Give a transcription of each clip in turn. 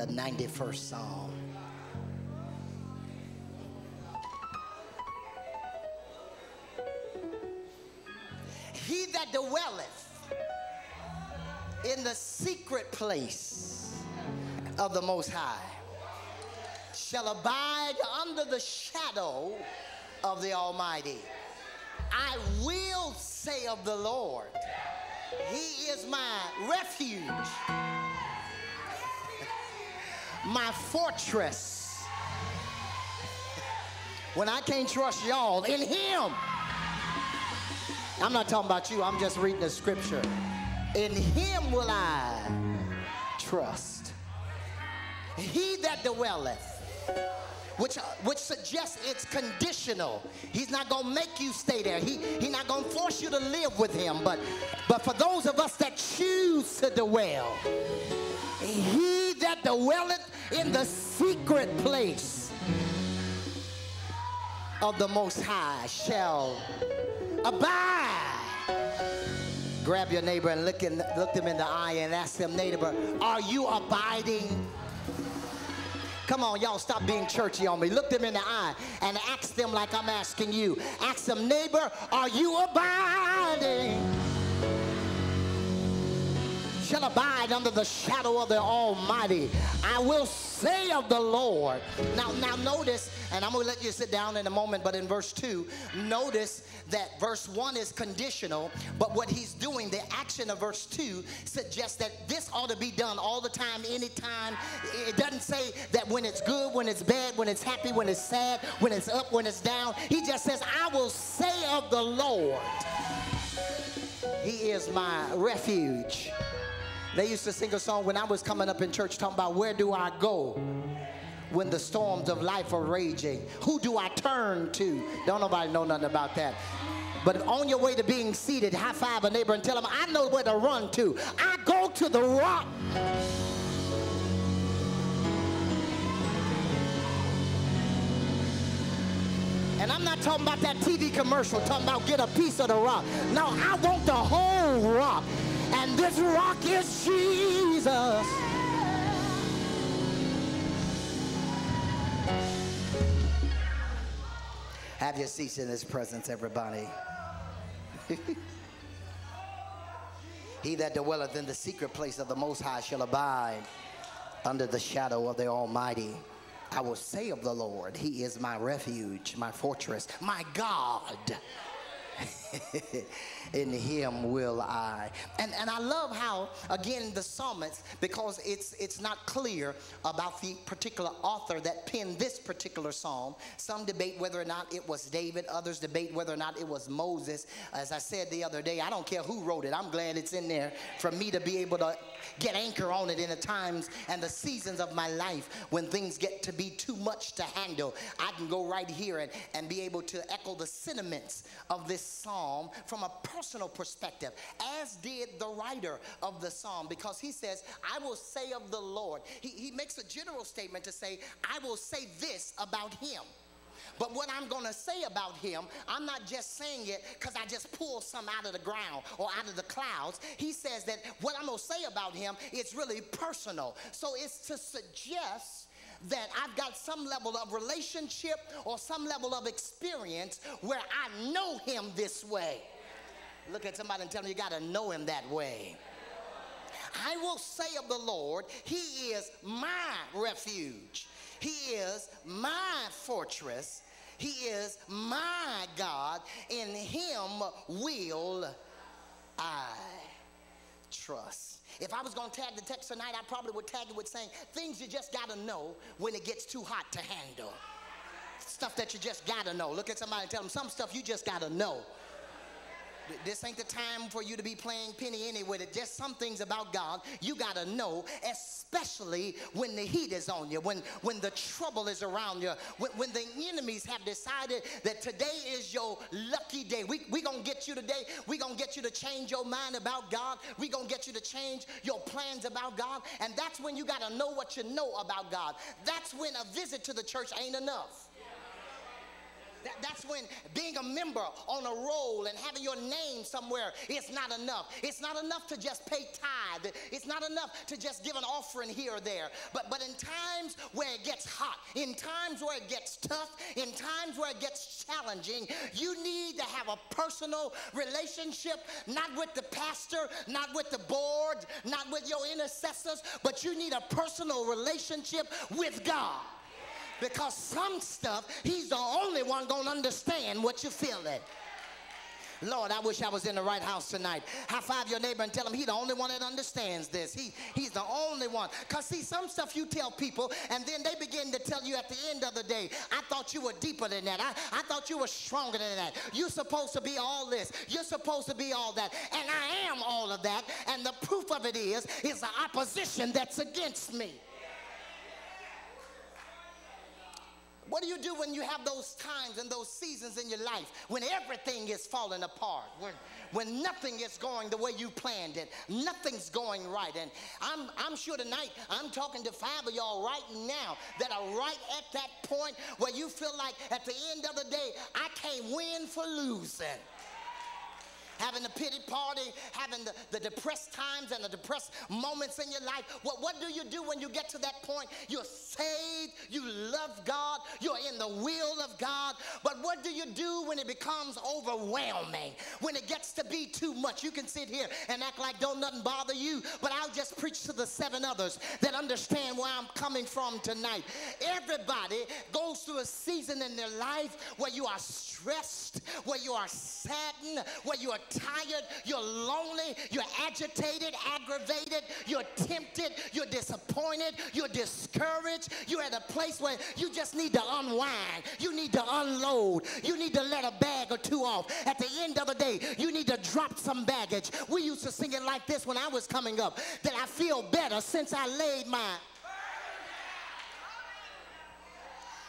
the 91st Psalm. He that dwelleth in the secret place of the Most High shall abide under the shadow of the Almighty. I will say of the Lord, He is my refuge, my fortress. When I can't trust y'all, in Him. I'm not talking about you, I'm just reading the scripture. In Him will I trust. He that dwelleth, which suggests it's conditional. He's not going to make you stay there. He's not going to force you to live with Him. But for those of us that choose to dwell, he that dwelleth in the secret place of the Most High shall abide. Grab your neighbor and look them in the eye and ask them, neighbor, are you abiding? Come on, y'all, stop being churchy on me. Look them in the eye and ask them like I'm asking you. Ask them, neighbor, are you abiding? Shall abide under the shadow of the Almighty. I will say of the Lord. Now notice, and I'm going to let you sit down in a moment, but in verse 2, notice that verse 1 is conditional, but what he's doing, the action of verse 2 suggests that this ought to be done all the time, anytime. It doesn't say that when it's good, when it's bad, when it's happy, when it's sad, when it's up, when it's down. He just says, I will say of the Lord, He is my refuge. They used to sing a song when I was coming up in church talking about, where do I go when the storms of life are raging? Who do I turn to? Don't nobody know nothing about that. But on your way to being seated, high five a neighbor and tell them, I know where to run to. I go to the rock. And I'm not talking about that TV commercial, talking about get a piece of the rock. No, I want the whole rock. And this rock is Jesus. Have your seats in His presence, everybody. He that dwelleth in the secret place of the Most High shall abide under the shadow of the Almighty. I will say of the Lord, He is my refuge, my fortress, my God. In Him will I. And I love how, again, the psalmist, because it's not clear about the particular author that penned this particular psalm. Some debate whether or not it was David. Others debate whether or not it was Moses. As I said the other day, I don't care who wrote it. I'm glad it's in there for me to be able to get anchor on it in the times and the seasons of my life when things get to be too much to handle. I can go right here and be able to echo the sentiments of this psalm from a personal perspective, as did the writer of the psalm, because he says, I will say of the Lord. He makes a general statement to say, I will say this about Him. But what I'm going to say about Him, I'm not just saying it because I just pulled some out of the ground or out of the clouds. He says that what I'm going to say about Him, it's really personal. So it's to suggest that I've got some level of relationship or some level of experience where I know Him this way. Look at somebody and tell them you got to know Him that way. I will say of the Lord, He is my refuge. He is my fortress. He is my God. In Him will I trust. If I was going to tag the text tonight, I probably would tag it with saying things you just got to know when it gets too hot to handle. Stuff that you just got to know. Look at somebody and tell them some stuff you just got to know. This ain't the time for you to be playing penny ante with it. Just some things about God you got to know, especially when the heat is on you, when the trouble is around you, when the enemies have decided that today is your lucky day. We going to get you today. We going to get you to change your mind about God. We going to get you to change your plans about God. And that's when you got to know what you know about God. That's when a visit to the church ain't enough. That's when being a member on a roll and having your name somewhere is not enough. It's not enough to just pay tithe. It's not enough to just give an offering here or there. But in times where it gets hot, in times where it gets tough, in times where it gets challenging, you need to have a personal relationship, not with the pastor, not with the board, not with your intercessors, but you need a personal relationship with God. Because some stuff, he's the only one going to understand what you're feeling. Lord, I wish I was in the right house tonight. High five your neighbor and tell him he's the only one that understands this. He's the only one. Because see, some stuff you tell people and then they begin to tell you at the end of the day, I thought you were deeper than that. I thought you were stronger than that. You're supposed to be all this. You're supposed to be all that. And I am all of that. And the proof of it is the opposition that's against me. What do you do when you have those times and those seasons in your life when everything is falling apart, when nothing is going the way you planned it, nothing's going right? And I'm sure tonight I'm talking to 5 of y'all right now that are right at that point where you feel like at the end of the day, I can't win for losing. Having the pity party, having the depressed times and the depressed moments in your life. What do you do when you get to that point? You're saved, you love God, you're in the will of God. But what do you do when it becomes overwhelming? When it gets to be too much? You can sit here and act like don't nothing bother you, but I'll just preach to the 7 others that understand where I'm coming from tonight. Everybody goes through a season in their life where you are stressed, where you are saddened, where you are tired, you're lonely, you're agitated, aggravated, you're tempted, you're disappointed, you're discouraged, you're at a place where you just need to unwind, you need to unload, you need to let a bag or 2 off. At the end of the day, you need to drop some baggage. We used to sing it like this when I was coming up, that I feel better since I laid my...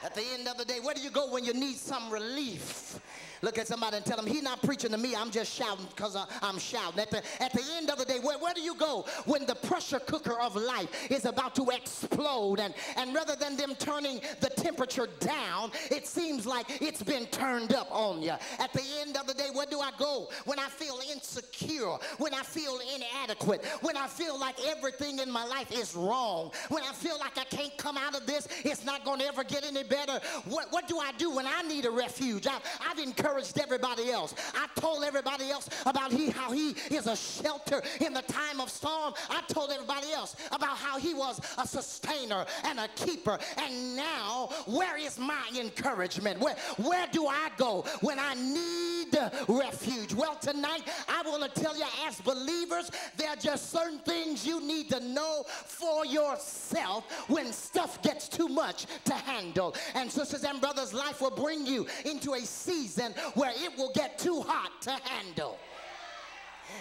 At the end of the day, where do you go when you need some relief? Look at somebody and tell them, he's not preaching to me, I'm just shouting because I'm shouting. At the end of the day, where do you go when the pressure cooker of life is about to explode and rather than them turning the temperature down, it seems like it's been turned up on you. At the end of the day, where do I go when I feel insecure, when I feel inadequate, when I feel like everything in my life is wrong, when I feel like I can't come out of this, it's not going to ever get any better? What do I do when I need a refuge? I've encouraged everybody else. I told everybody else about how he is a shelter in the time of storm. I told everybody else about how he was a sustainer and a keeper. And now, where is my encouragement? Where do I go when I need refuge? Well, tonight, I want to tell you as believers, there are just certain things you need to know for yourself when stuff gets too much to handle. And sisters and brothers, life will bring you into a season where it will get too hot to handle.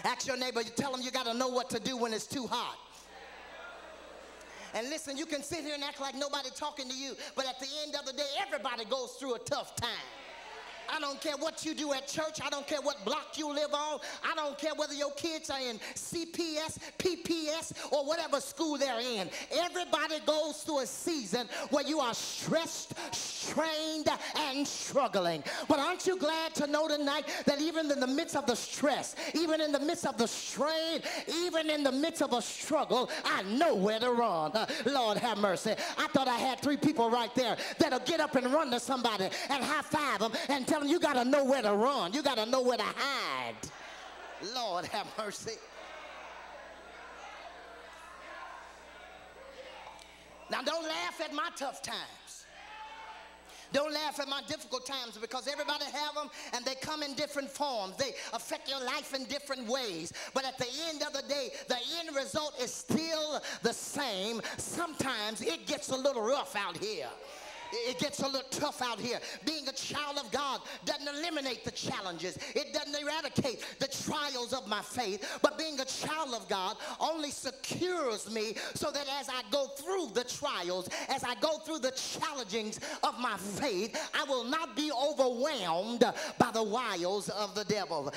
Ask your neighbor, you tell them you got to know what to do when it's too hot. And listen, you can sit here and act like nobody talking to you, but at the end of the day, everybody goes through a tough time. I don't care what you do at church. I don't care what block you live on. I don't care whether your kids are in CPS, PPS, or whatever school they're in. Everybody goes through a season where you are stressed, strained, and struggling. But aren't you glad to know tonight that even in the midst of the stress, even in the midst of the strain, even in the midst of a struggle, I know where to run. Lord have mercy. I thought I had 3 people right there that'll get up and run to somebody and high five them and tell them you got to know where to run. You got to know where to hide. Lord have mercy. Now don't laugh at my tough times. Don't laugh at my difficult times, because everybody have them and they come in different forms. They affect your life in different ways. But at the end of the day, the end result is still the same. Sometimes it gets a little rough out here. It gets a little tough out here. Being a child of God doesn't eliminate the challenges. It doesn't eradicate the trials of my faith. But being a child of God only secures me so that as I go through the trials, as I go through the challengings of my faith, I will not be overwhelmed by the wiles of the devil.